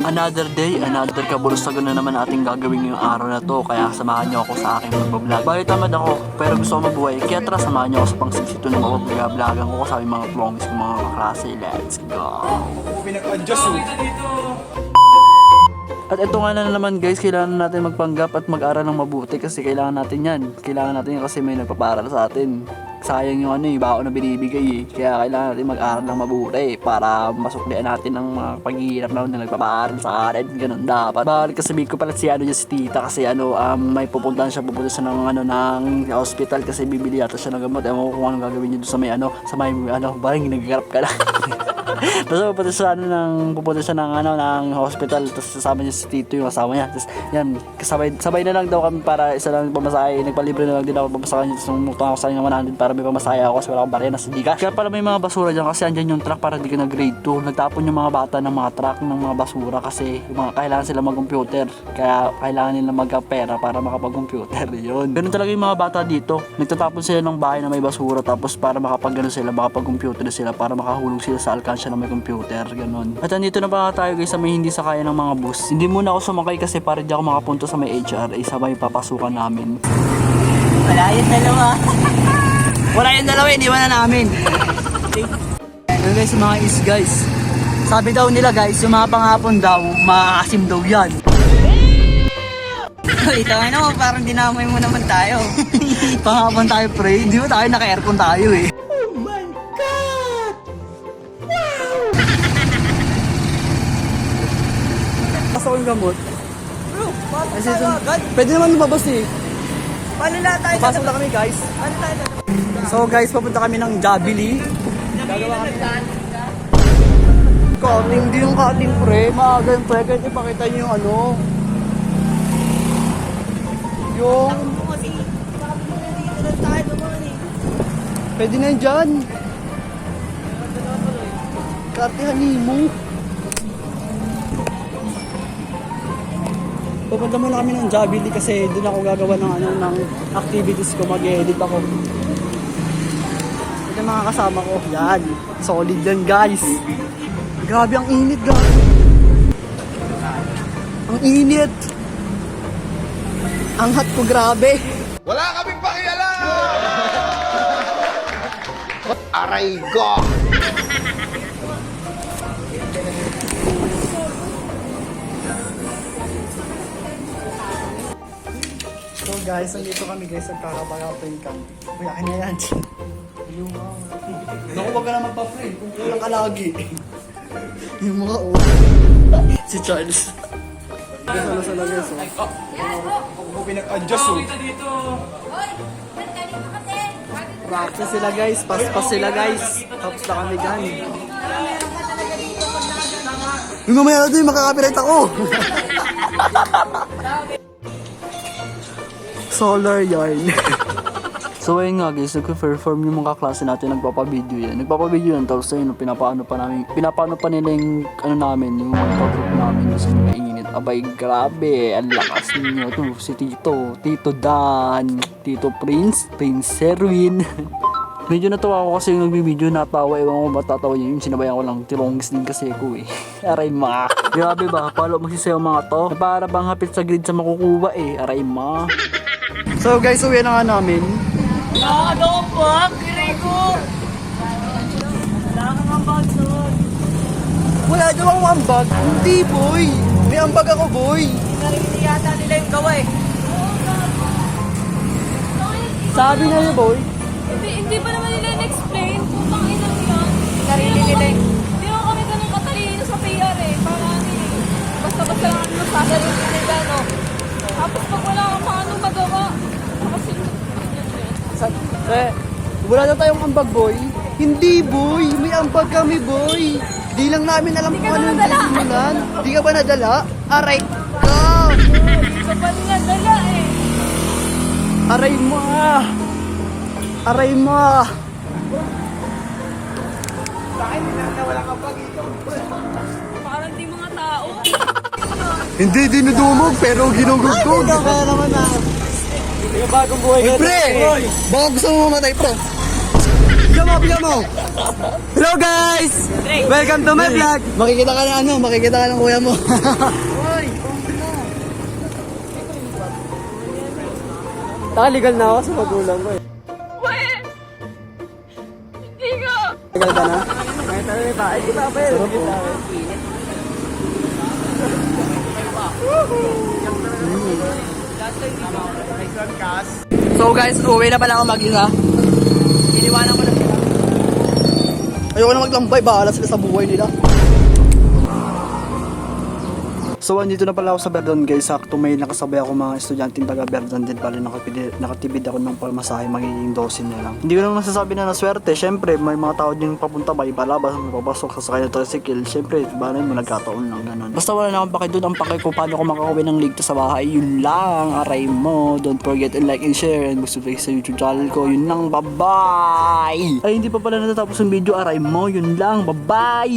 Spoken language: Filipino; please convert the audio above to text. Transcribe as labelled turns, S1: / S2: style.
S1: Another day, another kabulustagan na naman ating gagawin ngayong araw na to. Kaya samahan nyo ako sa aking magbablog. Bali tamad ako, pero gusto ko mabuhay. Kaya tara, samahan nyo ako sa pangsisito ng magbablagan ko kasama yung mga vloggers ko mga kaklase. Let's go!
S2: Pinag-adjust
S1: At ito nga na naman guys, kailangan natin magpanggap at mag-aral ng mabuti kasi kailangan natin yan. Kailangan natin yan kasi may nagpaparal sa atin. Sayang yung baon na binibigay eh. Kaya kailangan natin mag-aral ng mabuti para masuklian natin ang mga paghihirap na nagpaparal sa atin. Ganun dapat. Balik kasabihin ko pala si si tita kasi may pupunta siya ng hospital kasi bibili yata siya ng gamot. Ewan ko kung anong gagawin niya doon sa may baling nagagarap ka lang. Tapos pupunta siya ng hospital, tapos sasama niya si Tito yung asawa niya. Tapos yan, sabay na lang daw kami para isa lang pamasahe. Nagpalibre na lang din ako pamasahe niya. Tapos numutuan ako sa kanya 100 para may pamasahe ako kasi wala akong barena sa Gcash. Kaya pala may mga basura dyan kasi andyan yung truck para di ka na grade 2. Nagtapon yung mga bata ng mga truck ng mga basura kasi kailangan sila mag-computer. Kaya kailangan nila magka-pera para makapag-computer. Yun. Ganun talaga yung mga bata dito. Nagtatapon sila ng bahay na may basura tapos para makapag-computer sila para makahulog sila sa alkansya na may computer, ganun. At andito na ba tayo guys sa may hindi sakaya ng mga bus. Hindi muna ako sumakay kasi para di ako makapunta sa may HRA sabay papasukan namin.
S2: Wala yung dalawa.
S1: Wala yung dalawa, iniwan na namin. Yun guys, mga guys. Sabi daw nila guys, yung mga panghapon daw, maasim daw yan.
S2: Ito ano, parang dinamoy mo naman tayo.
S1: Panghapon tayo pre, hindi mo tayo naka-aircon tayo eh. Pasok yung gamot.
S2: Bro, pasok tayo agad.
S1: Pwede naman lumabas eh.
S2: Paano na tayo?
S1: Pasok na kami guys.
S2: Paano tayo?
S1: So guys, papunta kami ng Jabili. Gagawa kami. Cutting din yung cutting pre. Maaga yung pre. Kahit ipakita nyo yung yung pwede na yun dyan. Kartihan mo. Pupunta muna kami ng Jabili kasi doon ako gagawa ng activities ko, mag-edit ako. Ito yung mga kasama ko. Yan. Solid yan guys. Grabe ang init guys. Ang init. Ang hot ko grabe.
S3: Wala kaming pakialam! Aray ko!
S1: So guys, nandito kami guys, nagkakapag-open cam. Uy, akin na yan. Naku, wag ka na magpa-frame. Kung kulang ka lagi. Yung mga si Charles. Salo-salo guys.
S2: Ako pinag-adjust
S1: Practice sila guys, pas-pas sila guys. Tapos na kami dyan. Yung mamaya natin, makaka-copyright ako. Solar yarn. So ayun nga guys, nagpe-perform yung mga klase natin, nagpapa-video yan. Tapos ayun, pinapaano pa nila yung namin, yung pag-group namin sa mga init. Abay, grabe, ang lakas ninyo. Ito, si Tito Dan, Tito Prince Erwin. Medyo natawa ako kasi yung nagbibideo, natawa. Ewan ko matatawa yun. Sinabayan ko lang, tirongis din kasi ako eh. Aray ma. Grabe ba, palo magsisayaw mga to. Para bang hapit sa grid sa makukuha eh. Aray ma. So guys, uwi na nga namin.
S2: Nakakadopag! Kiray ko! Wala kang ambag doon.
S1: Wala daw akong ambag. Hindi boy. May ambag ako boy.
S2: Narinig yata nila yung gaway.
S1: Sabi na niya boy.
S4: Hindi pa naman nila in-explain kung pangilang yan.
S2: Narinig nila yung...
S4: Hindi naman kami ganun katalino sa PR eh. Para basta-basta lang kami magsasalit nila, no? Tapos pag wala kang paano magawa, kasi
S1: Wala na tayong ambag boy. Hindi boy. May ambag kami boy. Di lang namin alam kung ano yung sisimulan. Di ka ba nadala? Aray ka.
S4: hindi ka pa nila dala eh.
S1: Aray mo ah. Aray mo.
S4: Parang di mga tao.
S1: Hindi dinudumog pero ginugugtog. Kaya naman ah.
S2: Yung bagong buhay
S1: Pre! Baka gusto mo mamatay pre. Bigyan mo. Hello guys! Welcome to my vlog! Makikita ka ng kuya mo. Legal na ako sa magulang ko eh.
S4: Wait! Hindi ka!
S1: Legal ka na? So guys, uwi na pala ako mag-isa. Iniwanan ko na sila. Ayoko na maglambay, bahala sila sa buhay nila. So andito na pala ako sa Verdun guys. Sakto may nakasabay ako mga estudyanteng taga Verdun din pala. Nakatibid ako ng pamasahe, magiging 12 na lang. Hindi ko lang masasabi na naswerte. Syempre may mga tao din papunta ba ibalabas, papasok sa sakay na tricycle. Syempre banay mo nagkataon lang ganun. Basta wala na akong pake doon. Ang pake ko paano ko makakauwi ng ligtas sa bahay. Yun lang, aray mo. Don't forget to like and share and subscribe sa YouTube channel ko. Yun lang, bye bye. Ay hindi pa pala natatapos yung video, aray mo. Yun lang, bye bye.